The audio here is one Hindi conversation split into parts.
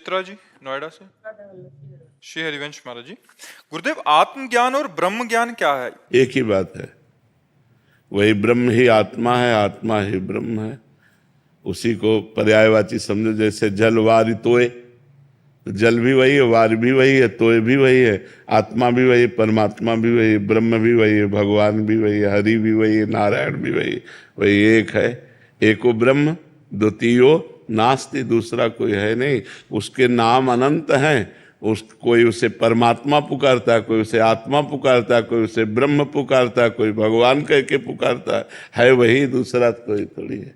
चित्रा जी नोएडा से। श्री हरिवंश महाराज जी, गुरुदेव आत्मज्ञान और ब्रह्म ज्ञान क्या है? एक ही बात है, वही ब्रह्म ही आत्मा है, आत्मा ही ब्रह्म है। उसी को पर्यायवाची समझो, जैसे जल वारि तोय, तो जल भी वही है, वार भी वही है, तोय भी वही है, आत्मा भी वही है, परमात्मा भी वही है, ब्रह्म भी वही है, भगवान भी वही है, हरि भी वही है, नारायण भी वही एक है। एको ब्रह्म द्वितीयो नास्ति, दूसरा कोई है नहीं। उसके नाम अनंत हैं। कोई उसे परमात्मा पुकारता है, कोई उसे आत्मा पुकारता है, कोई उसे ब्रह्म पुकारता है, कोई भगवान कह के पुकारता है वही, दूसरा कोई थोड़ी है।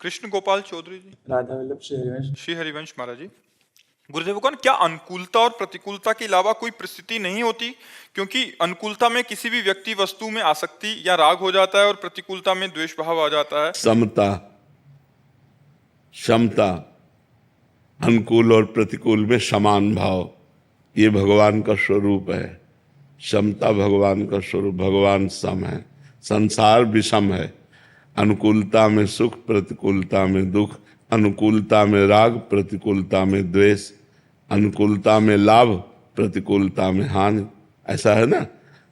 कृष्ण गोपाल चौधरी जी, राधा वल्लभ श्री हरिवंश महाराज जी, गुरुदेवगण क्या अनुकूलता और प्रतिकूलता के अलावा कोई परिस्थिति नहीं होती? क्योंकि अनुकूलता में किसी भी व्यक्ति वस्तु में आसक्ति या राग हो जाता है और प्रतिकूलता में द्वेष भाव आ जाता है। समता, क्षमता, अनुकूल और प्रतिकूल में समान भाव, ये भगवान का स्वरूप है। क्षमता भगवान का स्वरूप, भगवान सम है, संसार विषम है। अनुकूलता में सुख, प्रतिकूलता में दुख, अनुकूलता में राग, प्रतिकूलता में द्वेष, अनुकूलता में लाभ, प्रतिकूलता में हानि, ऐसा है ना।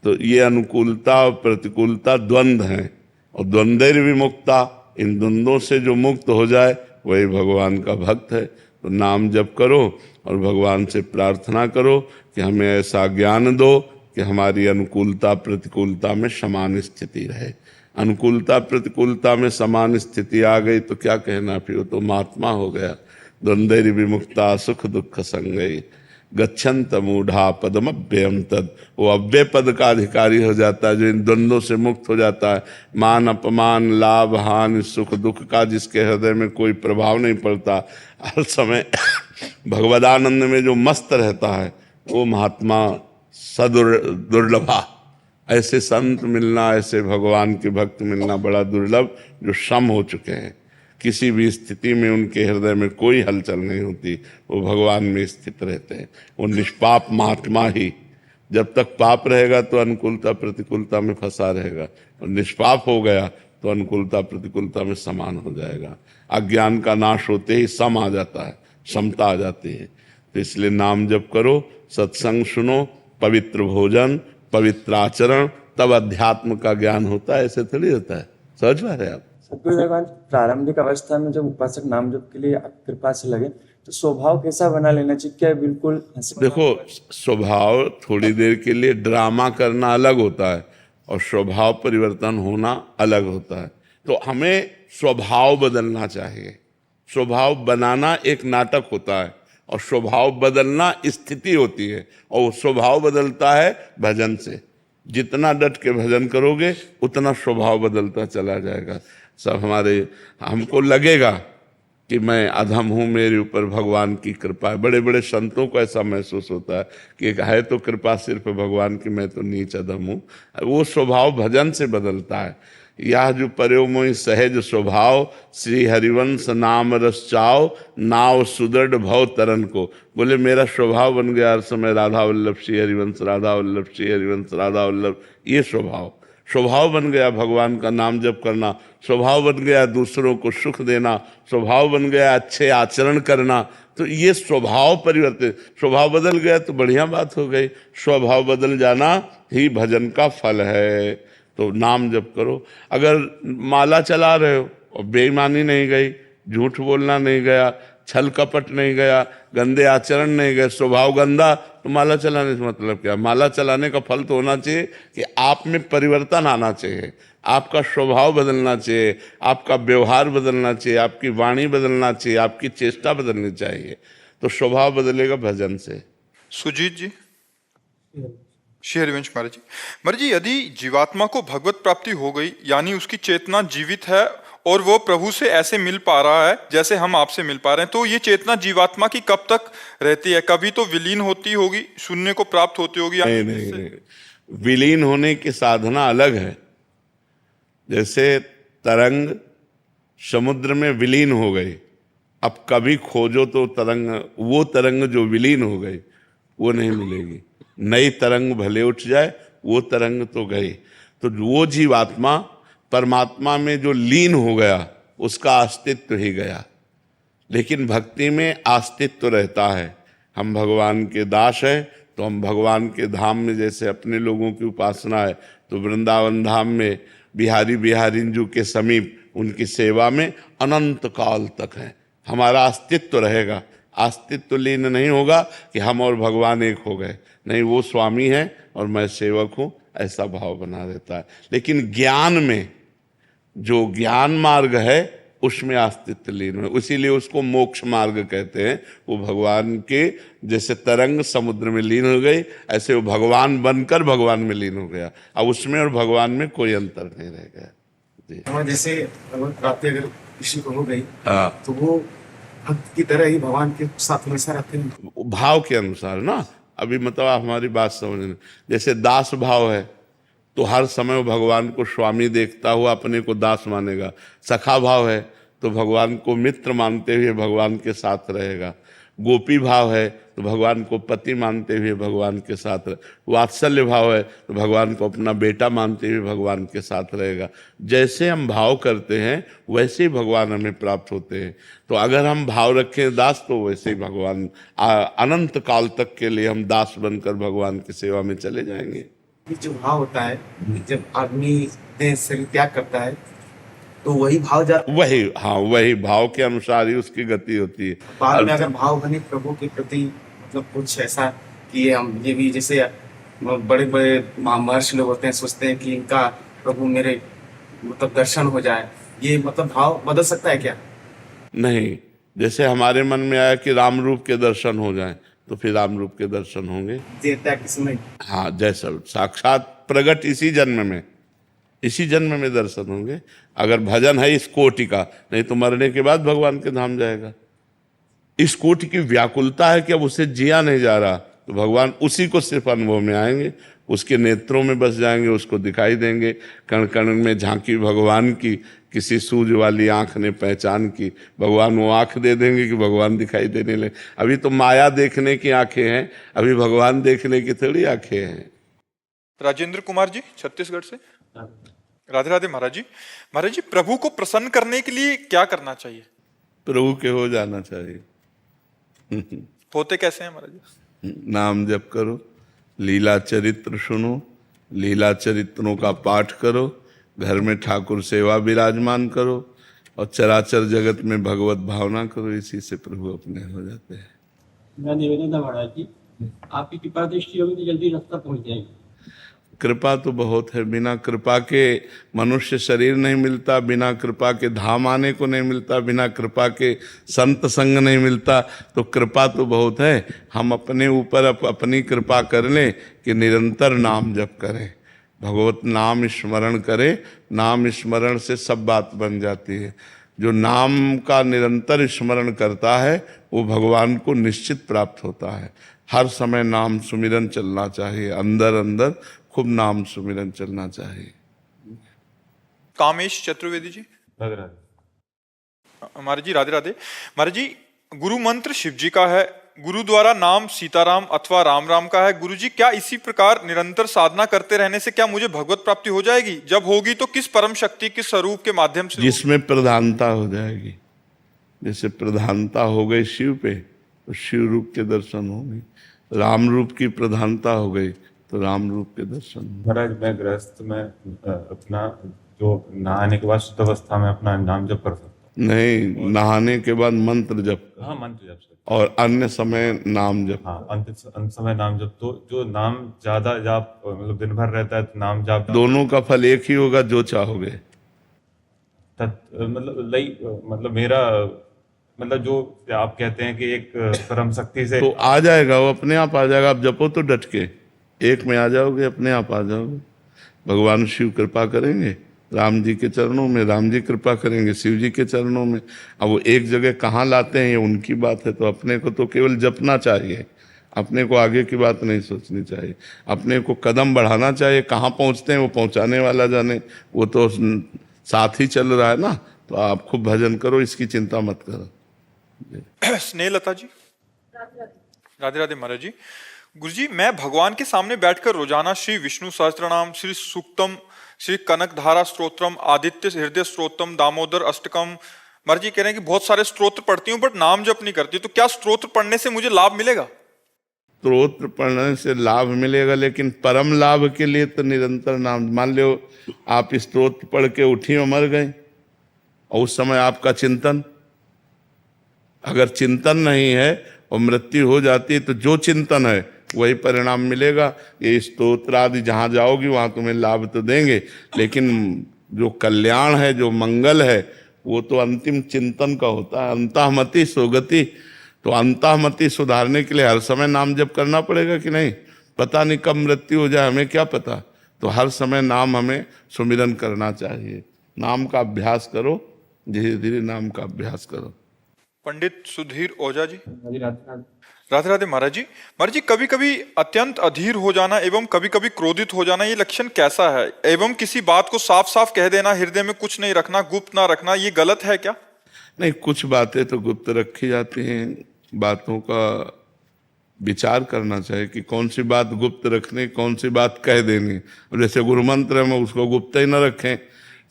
तो ये अनुकूलता और प्रतिकूलता द्वंद्व हैं, और द्वंद्व विमुक्ता, इन द्वंद्वों से जो मुक्त हो जाए वही भगवान का भक्त है। तो नाम जप करो और भगवान से प्रार्थना करो कि हमें ऐसा ज्ञान दो कि हमारी अनुकूलता प्रतिकूलता में समान स्थिति रहे। अनुकूलता प्रतिकूलता में समान स्थिति आ गई तो क्या कहना, फिर तो महात्मा हो गया। द्वंद्व विमुक्ता सुख दुख संगई गच्छन्त मूढ़ा पदम अव्ययम तद, वो अव्यय पद का अधिकारी हो जाता है, जो इन द्वंद्वों से मुक्त हो जाता है। मान अपमान, लाभ हानि, सुख दुख का जिसके हृदय में कोई प्रभाव नहीं पड़ता, हर समय भगवदानंद में जो मस्त रहता है, वो महात्मा दुर्लभा। ऐसे संत मिलना, ऐसे भगवान के भक्त मिलना बड़ा दुर्लभ, जो सम हो चुके हैं। किसी भी स्थिति में उनके हृदय में कोई हलचल नहीं होती, वो भगवान में स्थित रहते हैं। वो निष्पाप महात्मा ही, जब तक पाप रहेगा तो अनुकूलता प्रतिकूलता में फंसा रहेगा, और निष्पाप हो गया तो अनुकूलता प्रतिकूलता में समान हो जाएगा। अज्ञान का नाश होते ही सम आ जाता है, समता आ जाती है। तो इसलिए नाम जप करो, सत्संग सुनो, पवित्र भोजन, पवित्र आचरण, तब अध्यात्म का ज्ञान होता है। ऐसे थोड़ी होता है, समझ पा रहे आप? सतगुरु भगवान, प्रारंभिक अवस्था में जब उपासक नाम जप के लिए कृपा से लगे तो स्वभाव कैसा बना लेना चाहिए? क्या बिल्कुल देखो, स्वभाव थोड़ी देर के लिए ड्रामा करना अलग होता है और स्वभाव परिवर्तन होना अलग होता है। तो हमें स्वभाव बदलना चाहिए। स्वभाव बनाना एक नाटक होता है और स्वभाव बदलना स्थिति होती है, और वो स्वभाव बदलता है भजन से। जितना डट के भजन करोगे उतना स्वभाव बदलता चला जाएगा। सब हमको लगेगा कि मैं अधम हूँ, मेरे ऊपर भगवान की कृपा है। बड़े बड़े संतों को ऐसा महसूस होता है कि है तो कृपा सिर्फ भगवान की, मैं तो नीच अधम हूँ। वो स्वभाव भजन से बदलता है। यह जो पर्यो मोहि सहज स्वभाव, श्री हरिवंश नाम रस चाओ, नाव सुदृढ़ भव तरन को। बोले मेरा स्वभाव बन गया हर समय राधा वल्लभ श्री हरिवंश, राधा वल्लभ श्री हरिवंश, राधा वल्लभ। ये स्वभाव बन गया भगवान का नाम जप करना, स्वभाव बन गया दूसरों को सुख देना, स्वभाव बन गया अच्छे आचरण करना। तो ये स्वभाव परिवर्तन, स्वभाव बदल गया तो बढ़िया बात हो गई। स्वभाव बदल जाना ही भजन का फल है। तो नाम जप करो। अगर माला चला रहे हो और बेईमानी नहीं गई, झूठ बोलना नहीं गया, छल कपट नहीं गया, गंदे आचरण नहीं गए, स्वभाव गंदा, तो माला चलाने से मतलब क्या? माला चलाने का फल तो होना चाहिए कि आप में परिवर्तन आना चाहिए, आपका स्वभाव बदलना चाहिए, आपका व्यवहार बदलना चाहिए, आपकी वाणी बदलना चाहिए, आपकी चेष्टा बदलनी चाहिए। तो स्वभाव बदलेगा भजन से। सुजीत जी, श्री हरिवंश महाराज जी, महाराज जी, यदि जीवात्मा को भगवत प्राप्ति हो गई, यानी उसकी चेतना जीवित है और वो प्रभु से ऐसे मिल पा रहा है जैसे हम आपसे मिल पा रहे हैं, तो ये चेतना जीवात्मा की कब तक रहती है? कभी तो विलीन होती होगी, शून्य को प्राप्त होती होगी। नहीं, विलीन होने की साधना अलग है। जैसे तरंग समुद्र में विलीन हो गई, अब कभी खोजो तो तरंग, वो तरंग जो विलीन हो गई वो नहीं मिलेगी। नई तरंग भले उठ जाए, वो तरंग तो गई। तो वो जीवात्मा परमात्मा में जो लीन हो गया, उसका अस्तित्व ही गया। लेकिन भक्ति में अस्तित्व रहता है। हम भगवान के दास हैं तो हम भगवान के धाम में, जैसे अपने लोगों की उपासना है तो वृंदावन धाम में बिहारी बिहारिंजू के समीप उनकी सेवा में अनंत काल तक है। हमारा अस्तित्व रहेगा, अस्तित्व लीन नहीं होगा कि हम और भगवान एक हो गए, नहीं, वो स्वामी है और मैं सेवक हूँ, ऐसा भाव बना रहता है। लेकिन ज्ञान में, जो ज्ञान मार्ग है उसमें अस्तित्व लीन है, इसीलिए उसको मोक्ष मार्ग कहते हैं। वो भगवान के जैसे तरंग समुद्र में लीन हो गई, ऐसे वो भगवान बनकर भगवान में लीन हो गया। अब उसमें और भगवान में कोई अंतर नहीं रह गया जी। जैसे भगवत प्राप्ति अगर किसी को हो गई हाँ, तो वो भक्त की तरह ही भगवान के साथ हमेशा रहते हैं। भाव के अनुसार ना, अभी मतलब आप हमारी बात समझ, जैसे दास भाव है तो हर समय वो भगवान को स्वामी देखता हुआ अपने को दास मानेगा। सखा भाव है तो भगवान को मित्र मानते हुए भगवान के साथ रहेगा। गोपी भाव है तो भगवान को पति मानते हुए भगवान के साथ रहे। वात्सल्य भाव है तो भगवान को अपना बेटा मानते हुए भगवान के साथ रहेगा। जैसे हम भाव करते हैं वैसे ही भगवान हमें प्राप्त होते हैं। तो अगर हम भाव रखें दास, तो वैसे ही भगवान अनंत काल तक के लिए हम दास बनकर भगवान की सेवा में चले जाएंगे। ये जो भाव होता है, जब आदमी देह शरीर त्याग करता है तो वही भाव वही, हाँ, वही भाव के अनुसार ही उसकी गति होती है। बाद में अगर भाव बने प्रभु के प्रति, मतलब कुछ ऐसा कि ये भी जैसे बड़े बड़े महर्षि लोग होते हैं, सोचते हैं कि इनका प्रभु मेरे मतलब दर्शन हो जाए, ये मतलब भाव बदल सकता है क्या? नहीं, जैसे हमारे मन में आया कि राम रूप के दर्शन हो जाएं तो फिर राम रूप के दर्शन होंगे। देह त्याग के समय हाँ, जैसा साक्षात प्रकट इसी जन्म में दर्शन होंगे। अगर भजन है इस कोटि का, नहीं तो मरने के बाद भगवान के धाम जाएगा। इस कोटि की व्याकुलता है कि अब उसे जिया नहीं जा रहा, तो भगवान उसी को सिर्फ अनुभव में आएंगे, उसके नेत्रों में बस जाएंगे, उसको दिखाई देंगे। कण कण में झांकी भगवान की, किसी सूझ वाली आंख ने पहचान की, भगवान वो आंख दे देंगे कि भगवान दिखाई देने लगे। अभी तो माया देखने की आंखें हैं, अभी भगवान देखने की थोड़ी आंखें हैं। राजेंद्र कुमार जी छत्तीसगढ़ से। राधे राधे महाराज जी। महाराज जी, प्रभु को प्रसन्न करने के लिए क्या करना चाहिए? प्रभु के हो जाना चाहिए। होते कैसे हैं महाराज जी? नाम जप करो, लीला चरित्र सुनो, लीला चरित्रों का पाठ करो, घर में ठाकुर सेवा विराजमान करो और चराचर जगत में भगवत भावना करो, इसी से प्रभु अपने हो जाते हैं। मेरा निवेदन था महाराज जी, आपकी कृपा दृष्टि होगी तो जल्दी रास्ता पहुंच जाएगी। कृपा तो बहुत है, बिना कृपा के मनुष्य शरीर नहीं मिलता, बिना कृपा के धाम आने को नहीं मिलता, बिना कृपा के संत संग नहीं मिलता। तो कृपा तो बहुत है। हम अपने ऊपर अपनी कृपा कर लें कि निरंतर नाम जप करें, भगवत नाम स्मरण करें। नाम स्मरण से सब बात बन जाती है। जो नाम का निरंतर स्मरण करता है वो भगवान को निश्चित प्राप्त होता है। हर समय नाम सुमिरन चलना चाहिए, अंदर अंदर खूब नाम सुमिरन चलना चाहिए। कामेश चतुर्वेदी जी। महाराज जी राधे राधे। महाराज जी, गुरु मंत्र शिव जी का है, गुरु द्वारा नाम सीताराम अथवा राम राम का है। गुरु जी, क्या इसी प्रकार निरंतर साधना करते रहने से क्या मुझे भगवत प्राप्ति हो जाएगी? जब होगी तो किस परम शक्ति, किस स्वरूप के माध्यम से? जिसमें प्रधानता हो जाएगी। जैसे प्रधानता हो गई शिव पे तो शिव रूप के दर्शन होंगे, राम रूप की प्रधानता हो गई तो राम रूप के दर्शन होंगे। महाराज, मैं गृहस्थ में अपना जो नहाने के बाद शुद्ध अवस्था में अपना नाम जप कर सकता हूँ? नहीं, नहाने के बाद मंत्र जप, हाँ, मंत्र जप सकता और अन्य समय नाम जप। हूँ। हाँ, अंत समय नाम जप। तो जो नाम ज्यादा जाप मतलब दिन भर रहता है तो नाम जाप दोनों का फल एक ही होगा, जो चाहोगे। मतलब मेरा मतलब जो आप कहते हैं कि एक परम शक्ति से तो आ जाएगा, वो अपने आप आ जाएगा। आप जपो तो डट के, एक में आ जाओगे, अपने आप आ जाओगे। भगवान शिव कृपा करेंगे, राम जी के चरणों में राम जी कृपा करेंगे, शिव जी के चरणों में। अब वो एक जगह कहाँ लाते हैं ये उनकी बात है। तो अपने को तो केवल जपना चाहिए, अपने को आगे की बात नहीं सोचनी चाहिए। अपने को कदम बढ़ाना चाहिए, कहाँ पहुँचते हैं वो पहुँचाने वाला जाने, वो तो साथ ही चल रहा है ना। तो आप खूब भजन करो, इसकी चिंता मत करो। स्नेहलता जी। राधे राधे महाराज जी। गुरुजी, मैं भगवान के सामने बैठकर रोजाना श्री विष्णु सहस्त्रनाम, श्री सूक्तम, श्री कनक धारा स्तोत्रम, आदित्य हृदय स्तोत्रम, दामोदर अष्टकम, महाराज जी कह रहे हैं कि बहुत सारे स्तोत्र पढ़ती हूँ बट नाम जप नहीं करती, तो क्या स्तोत्र पढ़ने से मुझे लाभ मिलेगा? स्तोत्र पढ़ने से लाभ मिलेगा, लेकिन परम लाभ के लिए तो निरंतर नाम। मान लो आप स्तोत्र पढ़ के उठी और मर गए, और उस समय आपका चिंतन, अगर चिंतन नहीं है और मृत्यु हो जाती है तो जो चिंतन है वही परिणाम मिलेगा। ये स्तोत्र आदि जहाँ जाओगी वहाँ तुम्हें लाभ तो देंगे, लेकिन जो कल्याण है, जो मंगल है, वो तो अंतिम चिंतन का होता है। अंतःमति सुगति, तो अंतःमति सुधारने के लिए हर समय नाम जप करना पड़ेगा कि नहीं? पता नहीं कब मृत्यु हो जाए, हमें क्या पता। तो हर समय नाम हमें सुमिरन करना चाहिए। नाम का अभ्यास करो, धीरे धीरे नाम का अभ्यास करो। पंडित सुधीर ओझा जी। राधे राधे। राधे राधे महाराज जी। महाराज जी कभी कभी अत्यंत अधीर हो जाना एवं कभी कभी क्रोधित हो जाना, ये लक्षण कैसा है? एवं किसी बात को साफ साफ कह देना, हृदय में कुछ नहीं रखना, गुप्त ना रखना, ये गलत है क्या? नहीं, कुछ बातें तो गुप्त रखी जाती हैं। बातों का विचार करना चाहिए कि कौन सी बात गुप्त रखनी, कौन सी बात कह देनी। अब जैसे गुरु मंत्र में उसको गुप्त ही न रखें,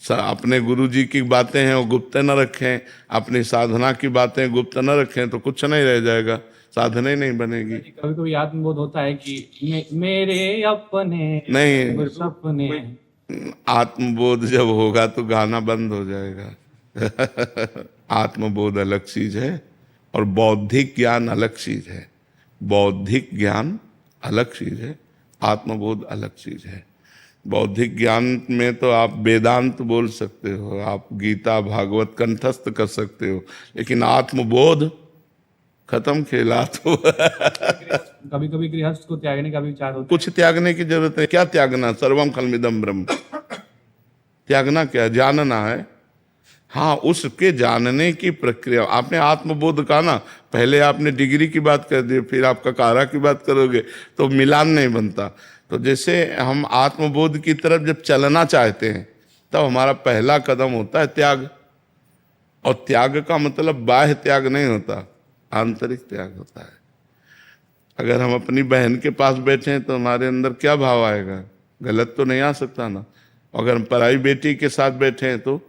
अपने गुरु जी की बातें हैं वो गुप्त न रखें, अपनी साधना की बातें गुप्त न रखें, तो कुछ नहीं रह जाएगा, साधना ही नहीं बनेगी। कभी कभी आत्मबोध होता है कि मेरे अपने नहीं, सपने। आत्मबोध जब होगा तो गाना बंद हो जाएगा। आत्मबोध अलग चीज है और बौद्धिक ज्ञान अलग चीज है। बौद्धिक ज्ञान अलग चीज है, आत्मबोध अलग चीज है। बौद्धिक ज्ञान में तो आप वेदांत बोल सकते हो, आप गीता भागवत कंठस्थ कर सकते हो, लेकिन आत्मबोध खत्म खेला। तो कभी कभी गृहस्थ को त्यागने का भी विचार होता कुछ त्यागने की जरूरत है। क्या त्यागना? सर्वम खलमिदम ब्रह्म। त्यागना क्या? जानना है। हाँ, उसके जानने की प्रक्रिया। आपने आत्मबोध कहा ना, पहले आपने डिग्री की बात कर दी, फिर आपका कारा की बात करोगे तो मिलान नहीं बनता। तो जैसे हम आत्मबोध की तरफ जब चलना चाहते हैं तब हमारा पहला कदम होता है त्याग। और त्याग का मतलब बाह्य त्याग नहीं होता, आंतरिक त्याग होता है। अगर हम अपनी बहन के पास बैठे हैं तो हमारे अंदर क्या भाव आएगा? गलत तो नहीं आ सकता ना। अगर हम पराई बेटी के साथ बैठे हैं तो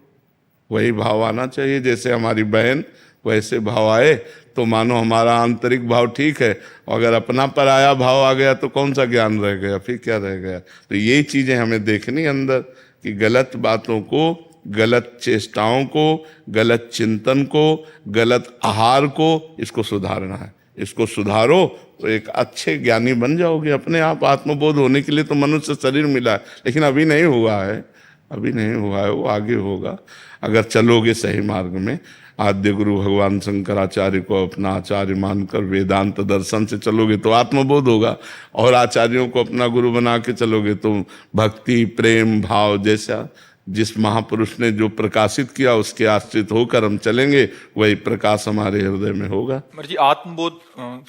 वही भाव आना चाहिए। जैसे हमारी बहन वैसे भाव आए तो मानो हमारा आंतरिक भाव ठीक है। अगर अपना पराया भाव आ गया तो कौन सा ज्ञान रह गया, फिर क्या रह गया? तो यही चीजें हमें देखनी अंदर, कि गलत बातों को, गलत चेष्टाओं को, गलत चिंतन को, गलत आहार को, इसको सुधारना है। इसको सुधारो तो एक अच्छे ज्ञानी बन जाओगे। अपने आप आत्मबोध होने के लिए तो मनुष्य शरीर मिला है, लेकिन अभी नहीं हुआ है, अभी नहीं हुआ है, वो आगे होगा अगर चलोगे सही मार्ग में। आद्य गुरु भगवान शंकराचार्य को अपना आचार्य मानकर वेदांत दर्शन से चलोगे तो आत्मबोध होगा, और आचार्यों को अपना गुरु बना के चलोगे तो भक्ति प्रेम भाव जैसा जिस महापुरुष ने जो प्रकाशित किया उसके आश्रित होकर हम चलेंगे, वही प्रकाश हमारे हृदय में होगा। महाराज जी आत्मबोध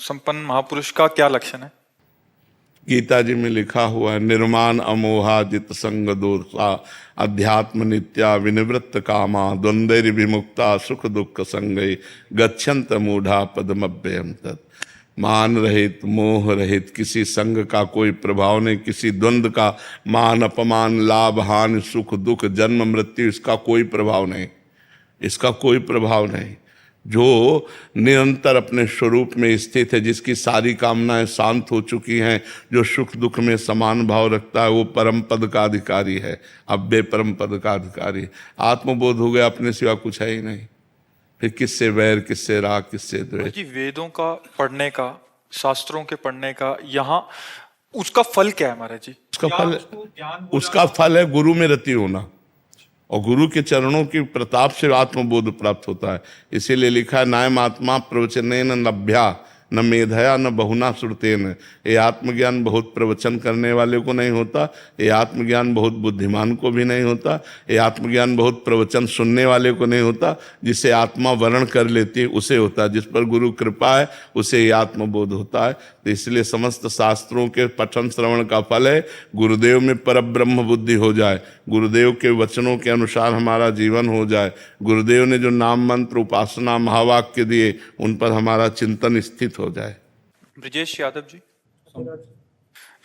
संपन्न महापुरुष का क्या लक्षण है? गीता जी में लिखा हुआ है, निर्माण अमोहा जित संग दोषा अध्यात्म नित्या विनिवृत्त कामा द्वंद्वैर विमुक्ता सुख दुख संगय गच्छन्त मूढ़ा पदमभ्यम तत्। मान रहित, मोह रहित, किसी संग का कोई प्रभाव नहीं, किसी द्वंद्व का, मान अपमान, लाभ हानि, सुख दुख, जन्म मृत्यु, इसका कोई प्रभाव नहीं, इसका कोई प्रभाव नहीं। जो निरंतर अपने स्वरूप में स्थित है, जिसकी सारी कामनाएं शांत हो चुकी हैं, जो सुख दुख में समान भाव रखता है, वो परम पद का अधिकारी है, अव्यय परम पद का अधिकारी। आत्मबोध हो गया, अपने सिवा कुछ है ही नहीं, फिर किससे वैर, किससे राग, किससे द्वेष। जी वेदों का पढ़ने का, शास्त्रों के पढ़ने का, यहाँ उसका फल क्या है महाराज जी? उसका फल है गुरु में रति होना, और गुरु के चरणों की प्रताप से आत्मबोध प्राप्त होता है। इसीलिए लिखा है, नायम आत्मा प्रवचनेन लभ्या न मेधया न बहुना श्रुतेन। ये आत्मज्ञान बहुत प्रवचन करने वाले को नहीं होता, ये आत्मज्ञान बहुत बुद्धिमान को भी नहीं होता, ये आत्मज्ञान बहुत प्रवचन सुनने वाले को नहीं होता, जिसे आत्मा वर्ण कर लेती है उसे होता है। जिस पर गुरु कृपा है उसे ये आत्मबोध होता है। तो इसलिए समस्त शास्त्रों के पठन श्रवण का फल है गुरुदेव में परब्रह्म बुद्धि हो जाए, गुरुदेव के वचनों के अनुसार हमारा जीवन हो जाए, गुरुदेव ने जो नाम मंत्र उपासना महावाक्य दिए उन पर हमारा चिंतन स्थित हो जाए। ब्रजेश यादव जी।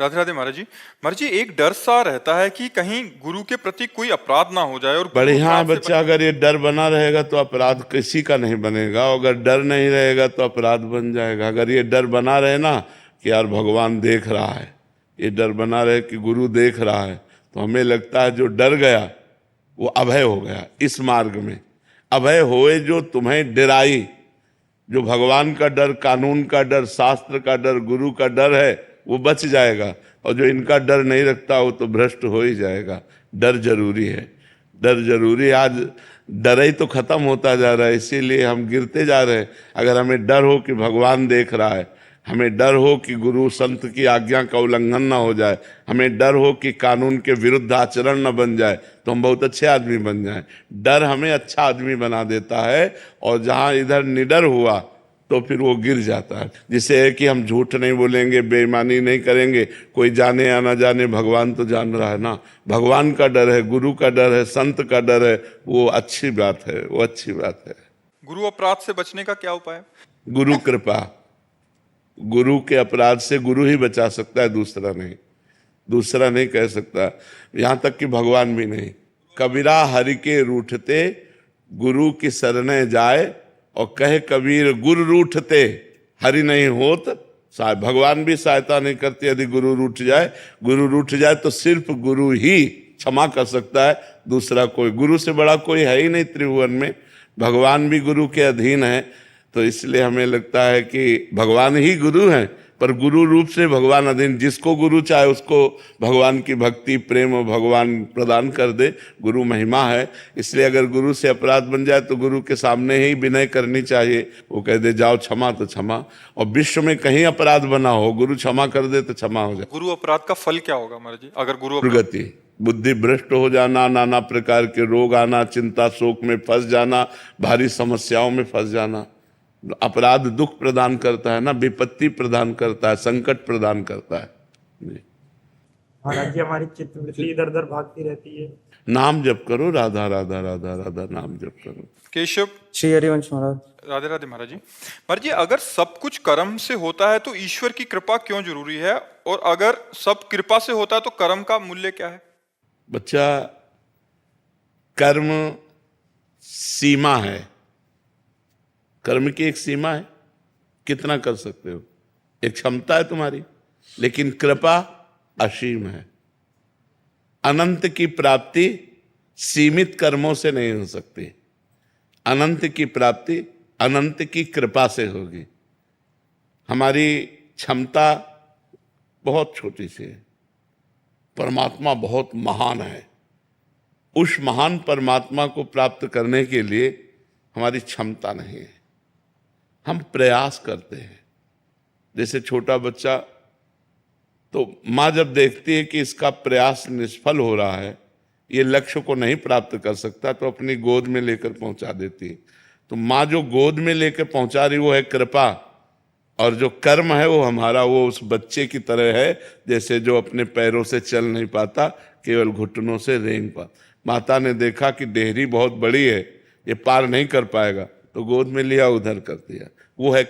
राधे राधे महाराज जी। महाराज जी, एक डर सा रहता है कि कहीं गुरु के प्रति कोई अपराध ना हो जाए, और बढ़िया अपराध से बच्चा, अगर ये डर बना रहेगा तो अपराध किसी का नहीं बनेगा, अगर डर नहीं रहेगा तो अपराध बन जाएगा। अगर ये डर बना रहे ना कि यार भगवान देख रहा है, ये डर बना रहे कि गुरु देख रहा है, तो हमें लगता है जो डर गया वो अभय हो गया। इस मार्ग में अभय होए जो तुम्हें डराई, जो भगवान का डर, कानून का डर, शास्त्र का डर, गुरु का डर है, वो बच जाएगा, और जो इनका डर नहीं रखता वो तो भ्रष्ट हो ही जाएगा। डर जरूरी है, डर जरूरी है। आज डर ही तो खत्म होता जा रहा है, इसीलिए हम गिरते जा रहे हैं। अगर हमें डर हो कि भगवान देख रहा है, हमें डर हो कि गुरु संत की आज्ञा का उल्लंघन ना हो जाए, हमें डर हो कि कानून के विरुद्ध आचरण न बन जाए, तो हम बहुत अच्छे आदमी बन जाएं। डर हमें अच्छा आदमी बना देता है, और जहां इधर निडर हुआ तो फिर वो गिर जाता है। जिसे है कि हम झूठ नहीं बोलेंगे, बेईमानी नहीं करेंगे, कोई जाने या ना जाने, भगवान तो जान रहा है ना। भगवान का डर है, गुरु का डर है, संत का डर है, वो अच्छी बात है, वो अच्छी बात है। गुरु अपराध से बचने का क्या उपाय है? गुरु कृपा, गुरु के अपराध से गुरु ही बचा सकता है, दूसरा नहीं, दूसरा नहीं कह सकता। यहां तक कि भगवान भी नहीं। कबीरा हरि के रूठते, गुरु की शरणे जाए, और कहे कबीर गुरु रूठते, हरि नहीं होत साय। भगवान भी सहायता नहीं करते यदि गुरु रूठ जाए। गुरु रूठ जाए तो सिर्फ गुरु ही क्षमा कर सकता है, दूसरा कोई, गुरु से बड़ा कोई है ही नहीं त्रिभुवन में। भगवान भी गुरु के अधीन है, तो इसलिए हमें लगता है कि भगवान ही गुरु हैं, पर गुरु रूप से भगवान अधीन। जिसको गुरु चाहे उसको भगवान की भक्ति, प्रेम भगवान प्रदान कर दे, गुरु महिमा है। इसलिए अगर गुरु से अपराध बन जाए तो गुरु के सामने ही विनय करनी चाहिए। वो कह दे जाओ क्षमा तो क्षमा, और विश्व में कहीं अपराध बना हो, गुरु क्षमा कर दे तो क्षमा हो जाए। गुरु अपराध का फल क्या होगा महाराज जी? अगर गुरु प्रगति, बुद्धि भ्रष्ट हो जाना, नाना प्रकार के रोग आना, चिंता शोक में फंस जाना, भारी समस्याओं में फंस जाना। अपराध दुख प्रदान करता है ना, विपत्ति प्रदान करता है, संकट प्रदान करता है। महाराज जी, हमारी चित्तवृत्ति इधर उधर भागती रहती है। नाम जप करो, राधा राधा राधा राधा नाम जप करो। केशव। श्री हरिवंश महाराज। राधे राधे महाराज जी। महाराज जी, अगर सब कुछ कर्म से होता है तो ईश्वर की कृपा क्यों जरूरी है, और अगर सब कृपा से होता है तो कर्म का मूल्य क्या है? बच्चा, कर्म सीमा है, कर्म की एक सीमा है, कितना कर सकते हो, एक क्षमता है तुम्हारी। लेकिन कृपा असीम है। अनंत की प्राप्ति सीमित कर्मों से नहीं हो सकती। अनंत की प्राप्ति अनंत की कृपा से होगी। हमारी क्षमता बहुत छोटी सी है, परमात्मा बहुत महान है। उस महान परमात्मा को प्राप्त करने के लिए हमारी क्षमता नहीं है, हम प्रयास करते हैं। जैसे छोटा बच्चा, तो माँ जब देखती है कि इसका प्रयास निष्फल हो रहा है, ये लक्ष्य को नहीं प्राप्त कर सकता, तो अपनी गोद में लेकर पहुंचा देती है। तो माँ जो गोद में लेकर पहुंचा रही वो है कृपा, और जो कर्म है वो हमारा, वो उस बच्चे की तरह है जैसे जो अपने पैरों से चल नहीं पाता, केवल घुटनों से रेंग पा। माता ने देखा कि डेहरी बहुत बड़ी है, ये पार नहीं कर पाएगा, तो गोद में लिया, उधर कर दिया। वो है